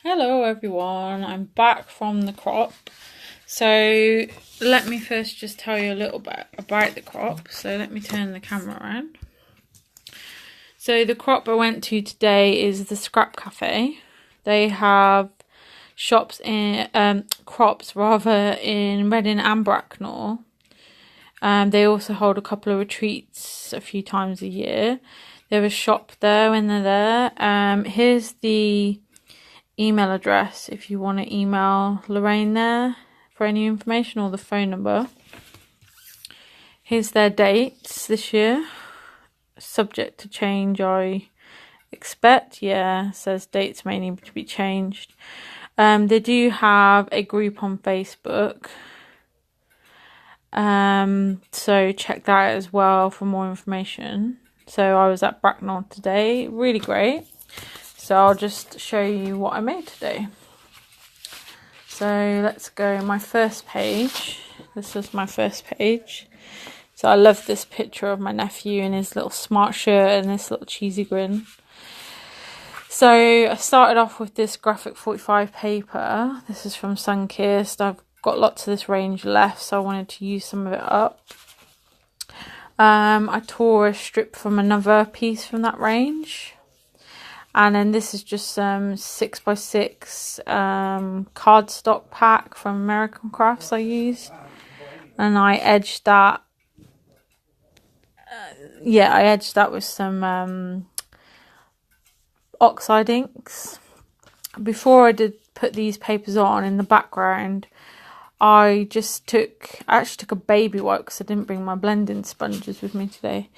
Hello everyone, I'm back from the crop. So let me first just tell you a little bit about the crop. So let me turn the camera around. So the crop I went to today is the Scrap Cafe. They have shops in crops rather in Reading and Bracknell. They also hold a couple of retreats a few times a year. They have a shop there when they're there. Here's the email address if you want to email Lorraine there for any information, or the phone number. Here's their dates this year, subject to change I expect. Yeah, says dates may need to be changed. They do have a group on Facebook, so check that out as well for more information. So I was at Bracknell today, really great. So I'll just show you what I made today. So let's go my first page. This was my first page. So I love this picture of my nephew in his little smart shirt and this little cheesy grin. So I started off with this graphic 45 paper. This is from Sunkist. I've got lots of this range left, so I wanted to use some of it up. I tore a strip from another piece from that range. And then this is just some 6x6 cardstock pack from American Crafts I used. And I edged that. I edged that with some oxide inks. Before I did put these papers on in the background, I actually took a baby wipe because I didn't bring my blending sponges with me today.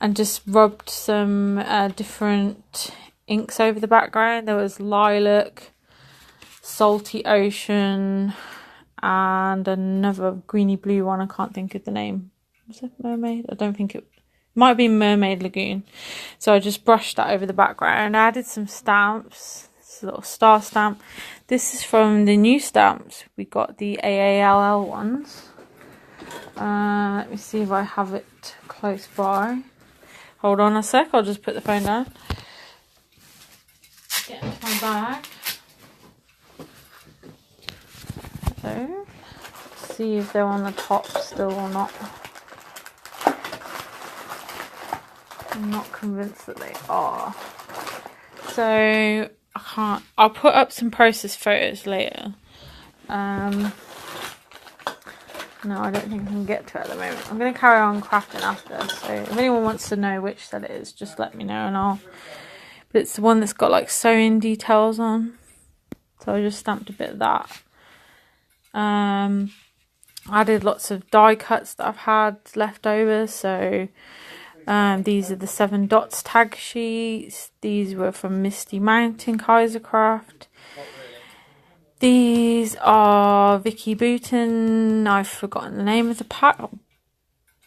And just rubbed some different inks over the background. There was lilac, salty ocean, and another greeny blue one. I can't think of the name. Was it mermaid? I don't think it might be Mermaid Lagoon. So I just brushed that over the background. I added some stamps. This little star stamp. This is from the new stamps. We got the AALL ones. Let me see if I have it close by. Hold on a sec. I'll just put the phone down. Get into my bag. So, let's see if they're on the top still or not. I'm not convinced that they are. So, I'll put up some process photos later. No, I don't think I can get to it at the moment. I'm going to carry on crafting after. So, if anyone wants to know which set it is, just let me know and But it's the one that's got like sewing details on. So I just stamped a bit of that. I added lots of die cuts that I've had left over. So these are the 7 dots tag sheets. These were from Misty Mountain Kaisercraft. These are Vicky Bouton. I've forgotten the name of the pack. I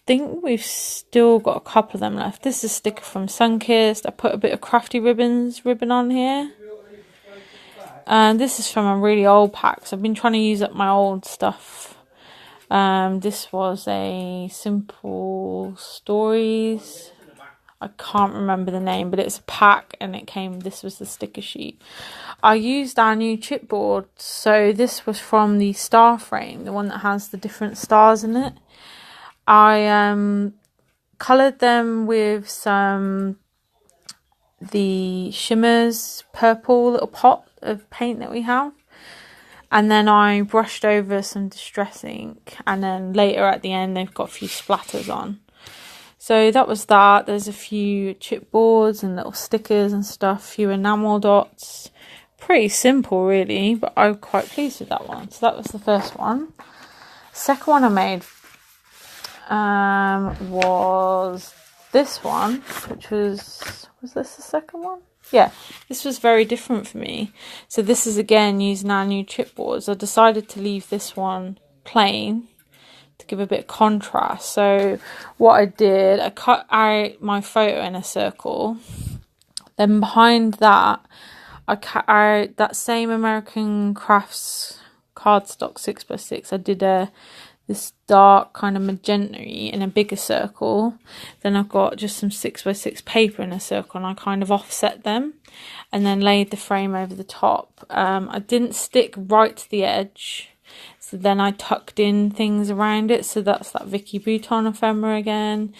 think we've still got a couple of them left. This is a sticker from Sunkist. I put a bit of Crafty ribbon on here. And this is from a really old pack. So I've been trying to use up my old stuff. This was a Simple Stories. I can't remember the name, but it's a pack and this was the sticker sheet. I used our new chipboard. So this was from the star frame, the one that has the different stars in it. I coloured them with the Shimmers purple little pot of paint that we have. And then I brushed over some Distress ink. And then later at the end, they've got a few splatters on. So that was that. There's a few chipboards and little stickers and stuff. A few enamel dots. Pretty simple, really. But I'm quite pleased with that one. So that was the first one. Second one I made was this one, which was this the second one? Yeah, this was very different for me. So this is again using our new chipboards. I decided to leave this one plain to give a bit of contrast. So what I did, I cut out my photo in a circle. Then behind that, I cut out that same American Crafts cardstock 6x6. I did this dark kind of magenta in a bigger circle. Then I've got just some 6x6 paper in a circle, and I kind of offset them and then laid the frame over the top. I didn't stick right to the edge, so then I tucked in things around it. So that's that Vicky Bouton ephemera again.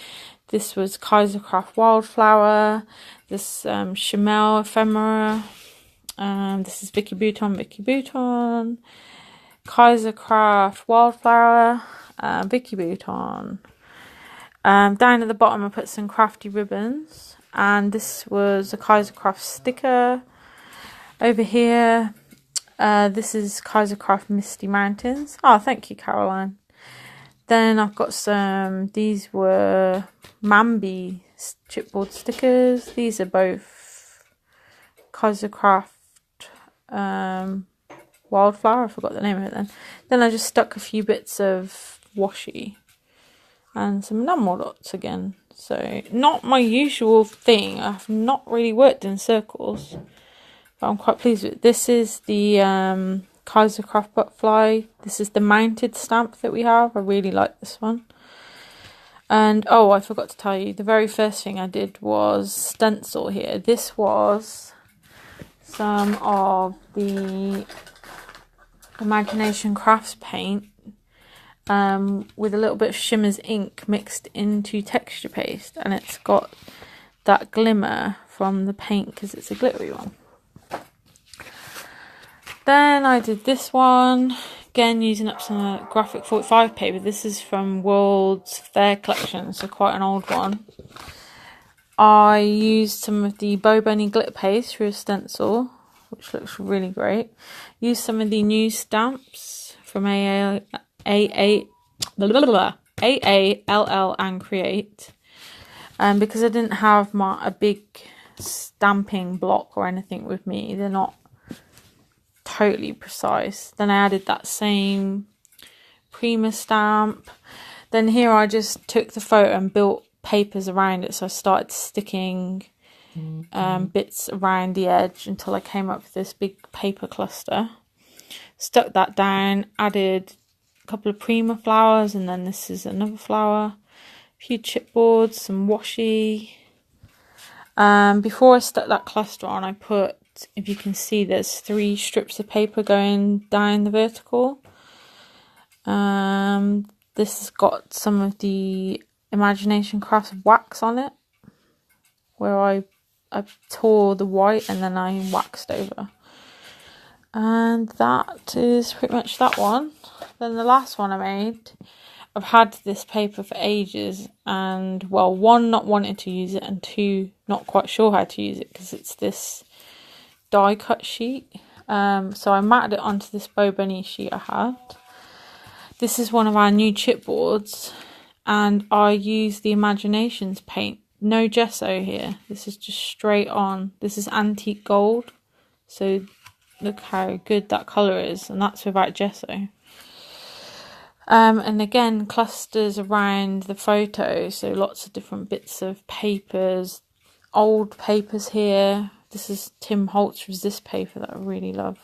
This was Kaisercraft Wildflower. This Chamel ephemera. This is Vicky Bouton. Kaisercraft Wildflower, Vicky Bouton. Down at the bottom I put some crafty ribbons, and this was a Kaisercraft sticker. Over here, this is Kaisercraft Misty Mountains. Oh, thank you, Caroline. Then I've got some, these were Mambi chipboard stickers. These are both Kaisercraft Wildflower. I forgot the name of it then. Then I just stuck a few bits of washi and some enamel dots again. So not my usual thing. I've not really worked in circles, but I'm quite pleased with it. This is the Kaisercraft butterfly. This is the mounted stamp that we have. I really like this one. And oh, I forgot to tell you, the very first thing I did was stencil here. This was some of the Imagination Crafts paint with a little bit of Shimmer's ink mixed into texture paste, and it's got that glimmer from the paint because it's a glittery one. Then I did this one again using up some graphic 45 paper. This is from World's Fair collection, so quite an old one. I used some of the Bo Bunny glitter paste for a stencil, which looks really great. Used some of the new stamps from AALL and Create. Because I didn't have a big stamping block or anything with me, they're not totally precise. Then I added that same Prima stamp. Then here I just took the photo and built papers around it, so I started sticking bits around the edge until I came up with this big paper cluster. Stuck that down, added a couple of Prima flowers, and then this is another flower, a few chipboards, some washi. Before I stuck that cluster on, I put, if you can see, there's 3 strips of paper going down the vertical. This has got some of the Imagination Crafts wax on it, where I tore the white and then I waxed over. And that is pretty much that one. Then the last one I made, I've had this paper for ages, and well, 1, not wanting to use it, and 2, not quite sure how to use it because it's this die cut sheet. So I matted it onto this Bo Bunny sheet I had. This is one of our new chipboards, and I use the Imaginations paint. No gesso here. This is just straight on. This is antique gold. So look how good that colour is, and that's without gesso. And again, clusters around the photo, so lots of different bits of papers, old papers here. This is Tim Holtz Resist paper that I really love.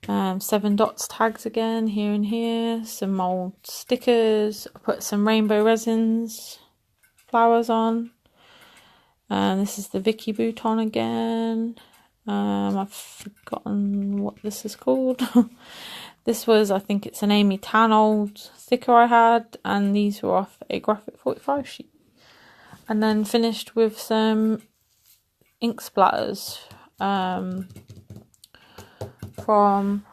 7 dots tags again, here and here. Some old stickers. I put some rainbow resins, flowers on. And this is the Vicky Bouton again. I've forgotten what this is called. This was, I think it's an Amy Tan old sticker I had, and these were off a graphic 45 sheet. And then finished with some ink splatters from,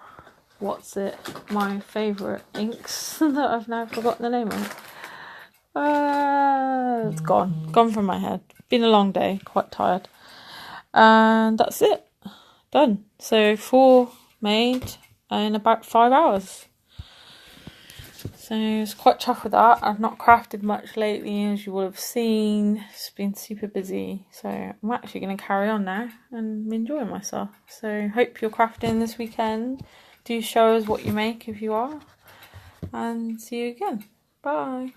what's it, my favourite inks that I've now forgotten the name of. It's gone from my head. Been a long day, quite tired. And that's it, done. So 4 made in about 5 hours. So it's quite tough with that. I've not crafted much lately, as you will have seen. It's been super busy, so I'm actually going to carry on now and enjoy myself. So hope you're crafting this weekend. Do show us what you make if you are, and see you again. Bye.